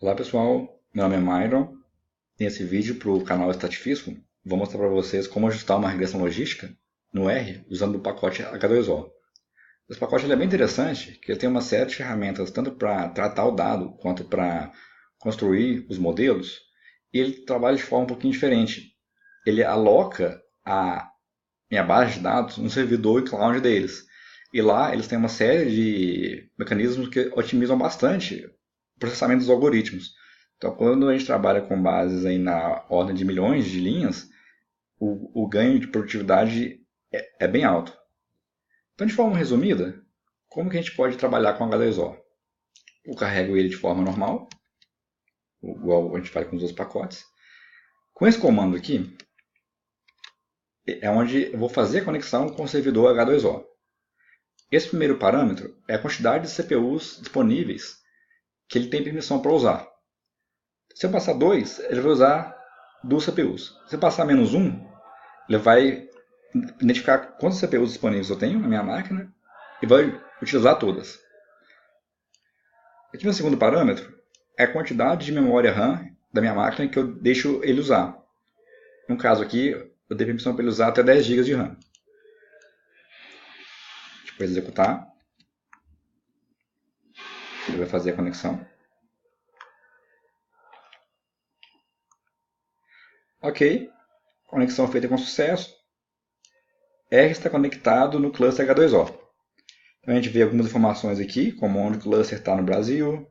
Olá pessoal, meu nome é Myron. Nesse vídeo para o canal Estatifisco, vou mostrar para vocês como ajustar uma regressão logística no R usando o pacote H2O. Esse pacote é bem interessante, que ele tem uma série de ferramentas tanto para tratar o dado quanto para construir os modelos, e ele trabalha de forma um pouquinho diferente. Ele aloca a minha base de dados no servidor e cloud deles. E lá eles têm uma série de mecanismos que otimizam bastante o processamento dos algoritmos. Então, quando a gente trabalha com bases aí na ordem de milhões de linhas, o ganho de produtividade é bem alto. Então, de forma resumida, como que a gente pode trabalhar com H2O? Eu carrego ele de forma normal, igual a gente faz com os outros pacotes. Com esse comando aqui, é onde eu vou fazer a conexão com o servidor H2O. Esse primeiro parâmetro é a quantidade de CPUs disponíveis que ele tem permissão para usar. Se eu passar 2, ele vai usar 2 CPUs. Se eu passar menos 1, ele vai identificar quantas CPUs disponíveis eu tenho na minha máquina e vai utilizar todas. Aqui no segundo parâmetro é a quantidade de memória RAM da minha máquina que eu deixo ele usar. No caso aqui, eu dei permissão para ele usar até 10 GB de RAM. Depois de executar, ele vai fazer a conexão. Ok, conexão feita com sucesso. R está conectado no cluster H2O. Então a gente vê algumas informações aqui, como onde o cluster está no Brasil,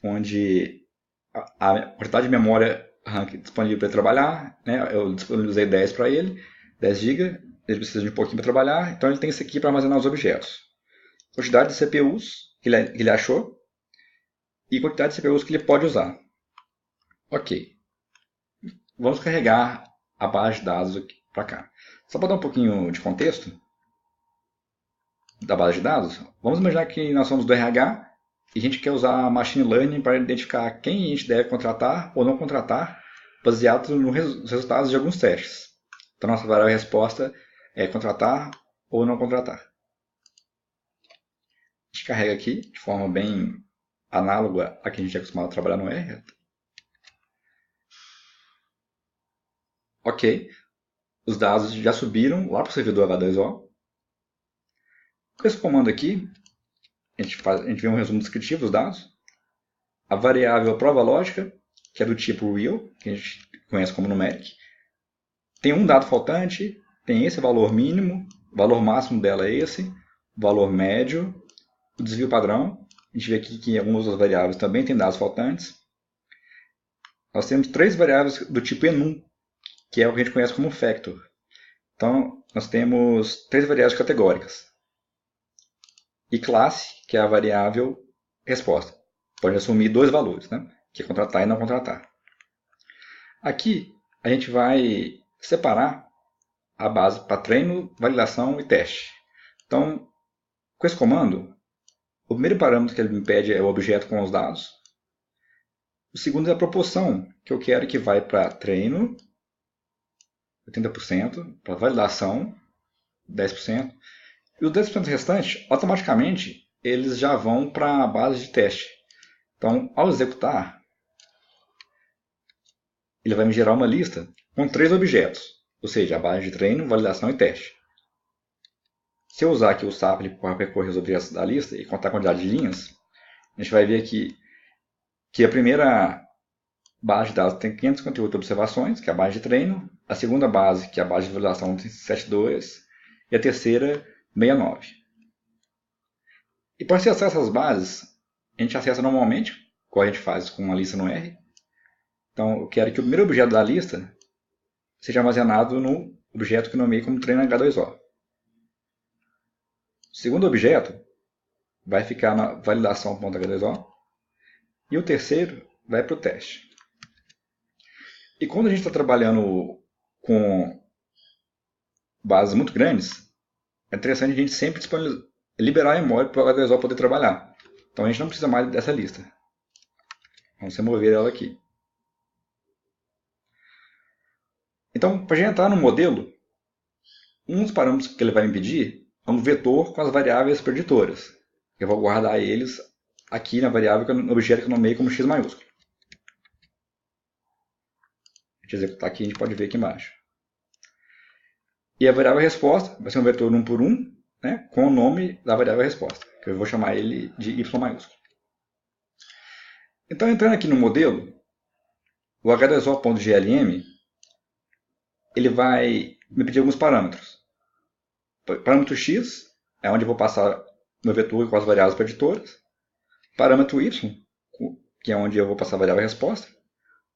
onde a quantidade de memória RAM disponível para ele trabalhar, né? Eu disponibilizei 10 para ele, 10 GB, ele precisa de um pouquinho para trabalhar, então ele tem isso aqui para armazenar os objetos. Quantidade de CPUs que ele achou e quantidade de CPUs que ele pode usar. Ok. Vamos carregar a base de dados aqui para cá. Só para dar um pouquinho de contexto da base de dados, vamos imaginar que nós somos do RH e a gente quer usar machine learning para identificar quem a gente deve contratar ou não contratar, baseado nos resultados de alguns testes. Então, nossa variável resposta é contratar ou não contratar. A gente carrega aqui de forma bem análoga a que a gente é acostumado a trabalhar no R. Ok, os dados já subiram lá para o servidor H2O. Com esse comando aqui, a gente vê um resumo descritivo dos dados. A variável prova lógica, que é do tipo real, que a gente conhece como numeric. Tem um dado faltante, tem esse valor mínimo, o valor máximo dela é esse, o valor médio, o desvio padrão. A gente vê aqui que em algumas outras variáveis também tem dados faltantes. Nós temos 3 variáveis do tipo enum, que é o que a gente conhece como factor. Então, nós temos 3 variáveis categóricas. E classe, que é a variável resposta. Pode assumir 2 valores, né? Que é contratar e não contratar. Aqui, a gente vai separar a base para treino, validação e teste. Então, com esse comando, o primeiro parâmetro que ele me pede é o objeto com os dados. O segundo é a proporção, que eu quero que vai para treino, 80%, para validação, 10%, e os 10% restantes, automaticamente, eles já vão para a base de teste. Então, ao executar, ele vai me gerar uma lista com 3 objetos, ou seja, a base de treino, validação e teste. Se eu usar aqui o SAP para percorrer os objetos da lista e contar a quantidade de linhas, a gente vai ver aqui que a primeira base de dados tem 558 observações, que é a base de treino, a segunda base, que é a base de validação, tem 72, e a terceira, 69. E para acessar essas bases, a gente acessa normalmente, como a gente faz com uma lista no R. Então, eu quero que o primeiro objeto da lista seja armazenado no objeto que eu nomeei como treino H2O. O segundo objeto vai ficar na validação.h2o e o terceiro vai para o teste. E quando a gente está trabalhando com bases muito grandes, é interessante a gente sempre liberar a memória para o H2O poder trabalhar. Então a gente não precisa mais dessa lista. Vamos remover ela aqui. Então, para a gente entrar no modelo, um dos parâmetros que ele vai me pedir é um vetor com as variáveis preditoras. eu vou guardar eles aqui na variável, no objeto que eu nomeei como x maiúsculo. A gente executar aqui, a gente pode ver aqui embaixo. E a variável resposta vai ser um vetor 1 por 1, né, com o nome da variável resposta, que eu vou chamar ele de y maiúsculo. Então, entrando aqui no modelo, o h2o.glm ele vai me pedir alguns parâmetros. Parâmetro x é onde eu vou passar meu vetor com as variáveis preditoras. Parâmetro y, que é onde eu vou passar a variável resposta.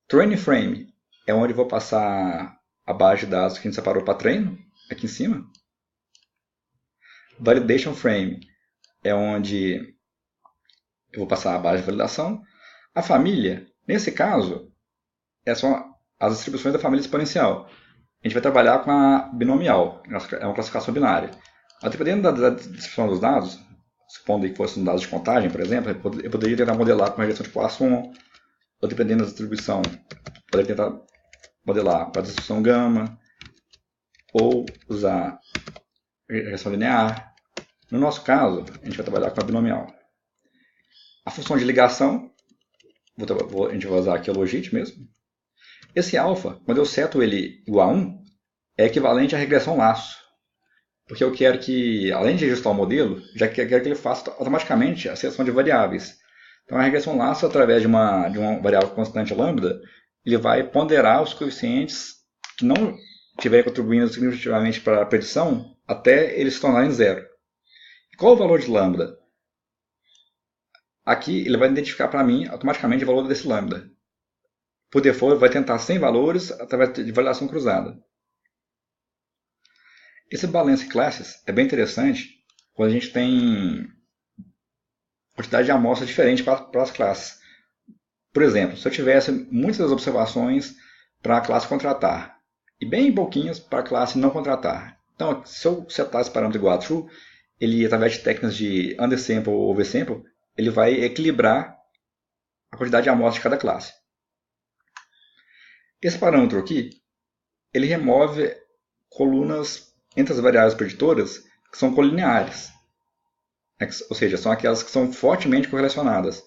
Training frame é onde eu vou passar a base de dados que a gente separou para treino, aqui em cima. Validation frame é onde eu vou passar a base de validação. A família, nesse caso, são as distribuições da família exponencial. A gente vai trabalhar com a binomial, é uma classificação binária. Mas dependendo da distribuição dos dados, supondo que fossem dados de contagem, por exemplo, eu poderia tentar modelar com regressão de Poisson, ou dependendo da distribuição, poderia tentar modelar para a distribuição gama, ou usar regressão linear. No nosso caso, a gente vai trabalhar com a binomial. A função de ligação, a gente vai usar aqui o logit mesmo. Esse alfa, quando eu seto ele igual a 1, é equivalente à regressão laço. Porque eu quero que, além de ajustar o modelo, já quero que ele faça automaticamente a seleção de variáveis. Então, a regressão laço, através de uma variável constante lambda, ele vai ponderar os coeficientes que não estiverem contribuindo significativamente para a predição até eles se tornarem zero. Qual o valor de lambda? Aqui ele vai identificar para mim automaticamente o valor desse lambda. Por default, ele vai tentar 100 valores através de validação cruzada. Esse balance classes é bem interessante quando a gente tem quantidade de amostras diferentes para as classes. Por exemplo, se eu tivesse muitas observações para a classe contratar e bem pouquinhas para a classe não contratar. Então, se eu setar esse parâmetro igual a true, ele, através de técnicas de undersample ou oversample, ele vai equilibrar a quantidade de amostras de cada classe. Esse parâmetro aqui, ele remove colunas entre as variáveis preditoras que são colineares. Ou seja, são aquelas que são fortemente correlacionadas.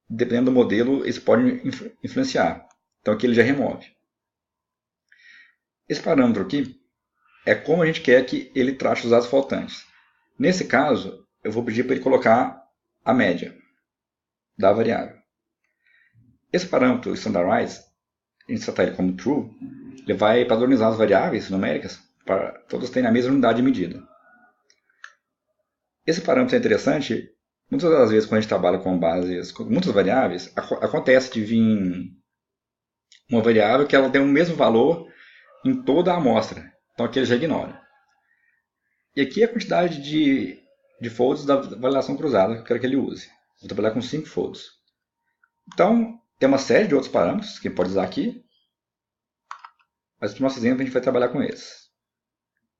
Dependendo do modelo, isso pode influenciar. Então aqui ele já remove. Esse parâmetro aqui é como a gente quer que ele trate os dados faltantes. Nesse caso, eu vou pedir para ele colocar a média da variável. Esse parâmetro standardize, a gente setar ele como true, ele vai padronizar as variáveis numéricas para todas terem a mesma unidade de medida. Esse parâmetro é interessante, muitas das vezes quando a gente trabalha com bases com muitas variáveis, acontece de vir uma variável que ela tem o mesmo valor em toda a amostra. Então aqui ele já ignora. E aqui é a quantidade de folds da validação cruzada que eu quero que ele use. Vou trabalhar com 5 folds. Então, tem uma série de outros parâmetros que pode usar aqui. Mas no nosso exemplo a gente vai trabalhar com esses.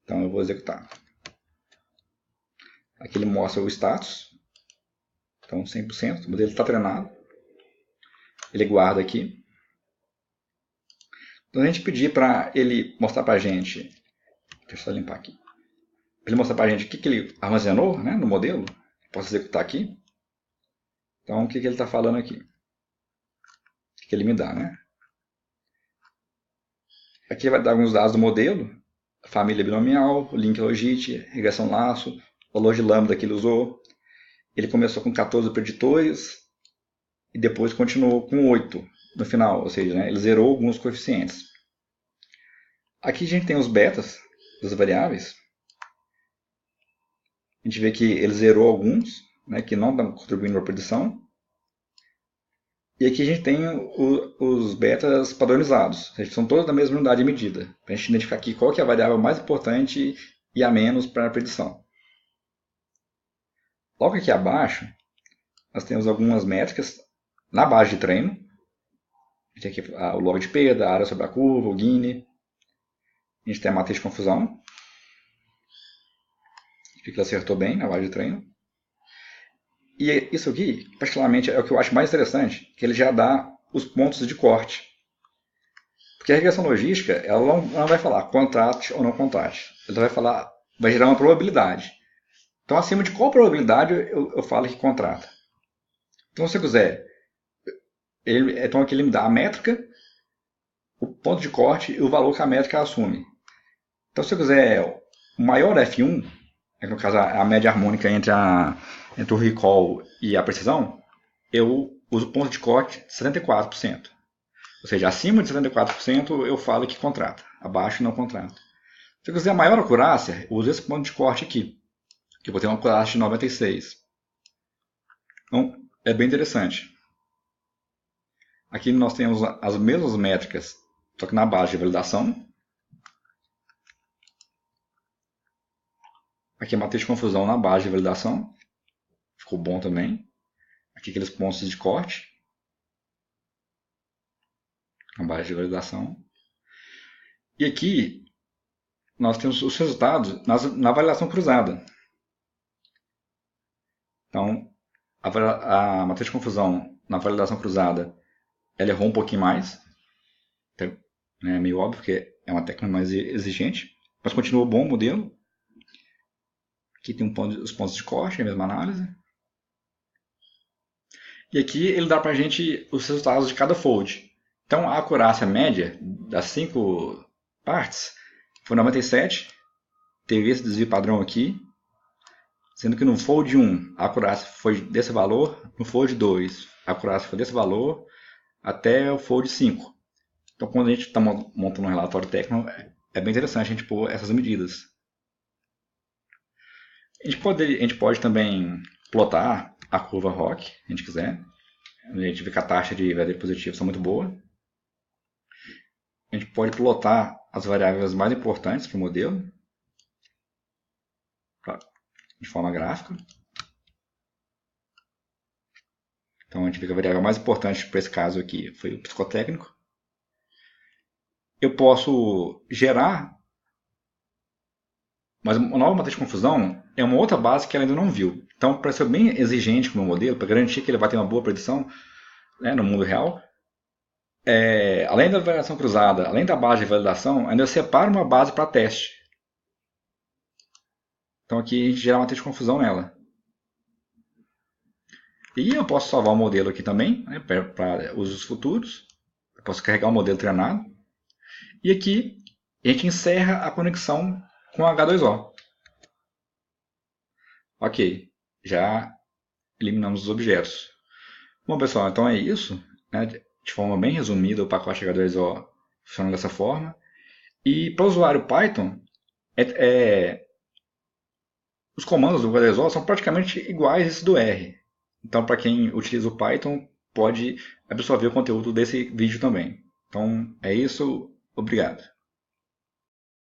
Então eu vou executar. Aqui ele mostra o status. Então 100%, o modelo está treinado. Ele guarda aqui. Então a gente pedir para ele mostrar para a gente, deixa eu só limpar aqui, para ele mostrar para a gente o que ele armazenou, né, no modelo, posso executar aqui. Então o que ele está falando aqui? O que ele me dá, né? Aqui vai dar alguns dados do modelo, família binomial, link logit, regressão laço, valor de lambda que ele usou. Ele começou com 14 preditores e depois continuou com 8 no final, ou seja, né, ele zerou alguns coeficientes. Aqui a gente tem os betas das variáveis. A gente vê que ele zerou alguns, né, que não estão contribuindo para a predição. E aqui a gente tem os betas padronizados, são todos da mesma unidade de medida, para a gente identificar aqui qual que é a variável mais importante e a menos para a predição. Logo aqui abaixo, nós temos algumas métricas na base de treino. A gente tem aqui o log de perda, a área sobre a curva, o Gini. A gente tem a matriz de confusão. Que ele acertou bem na base de treino. E isso aqui, particularmente, é o que eu acho mais interessante, que ele já dá os pontos de corte. Porque a regressão logística, ela não vai falar contrate ou não contrate. Ela vai gerar uma probabilidade. Então, acima de qual probabilidade eu falo que contrata? Então, se você quiser, então aqui ele me dá a métrica, o ponto de corte e o valor que a métrica assume. Então, se eu quiser o maior F1, no caso a média harmônica entre o recall e a precisão, eu uso ponto de corte de 74%. Ou seja, acima de 74% eu falo que contrata, abaixo não contrata. Se eu quiser a maior acurácia, eu uso esse ponto de corte aqui, que eu vou ter uma acurácia de 96%. Então, é bem interessante. Aqui nós temos as mesmas métricas, só que na base de validação. Aqui a matriz de confusão na base de validação. Ficou bom também. Aqui aqueles pontos de corte. Na base de validação. E aqui nós temos os resultados na validação cruzada. Então, a matriz de confusão na validação cruzada ela errou um pouquinho mais. É meio óbvio, porque é uma técnica mais exigente. Mas continua bom o modelo. Aqui tem os pontos de corte, a mesma análise. E aqui ele dá para a gente os resultados de cada fold. Então a acurácia média das 5 partes foi 97. Teve esse desvio padrão aqui. Sendo que no fold 1 a acurácia foi desse valor. No fold 2 a acurácia foi desse valor. Até o fold 5. Então quando a gente está montando um relatório técnico, é bem interessante a gente pôr essas medidas. A gente pode também plotar a curva ROC, se a gente quiser. A gente vê que a taxa de verdadeiro positivo são muito boa. A gente pode plotar as variáveis mais importantes para o modelo, de forma gráfica. Então a gente vê que a variável mais importante para esse caso aqui foi o psicotécnico. Eu posso gerar, mas uma nova matriz de confusão é uma outra base que ela ainda não viu. Então, para ser bem exigente com o meu modelo, para garantir que ele vai ter uma boa predição, né, no mundo real, além da validação cruzada, além da base de validação, ainda eu separo uma base para teste. Então aqui a gente gera uma matriz de confusão nela. E eu posso salvar o modelo aqui também, né, para usos futuros. Eu posso carregar o modelo treinado. E aqui a gente encerra a conexão com H2O. Ok, já eliminamos os objetos. Bom, pessoal, então é isso. Né? De forma bem resumida, o pacote H2O funciona dessa forma. E para o usuário Python, os comandos do H2O são praticamente iguais a esses do R. Então, para quem utiliza o Python, pode absorver o conteúdo desse vídeo também. Então, é isso. Obrigado.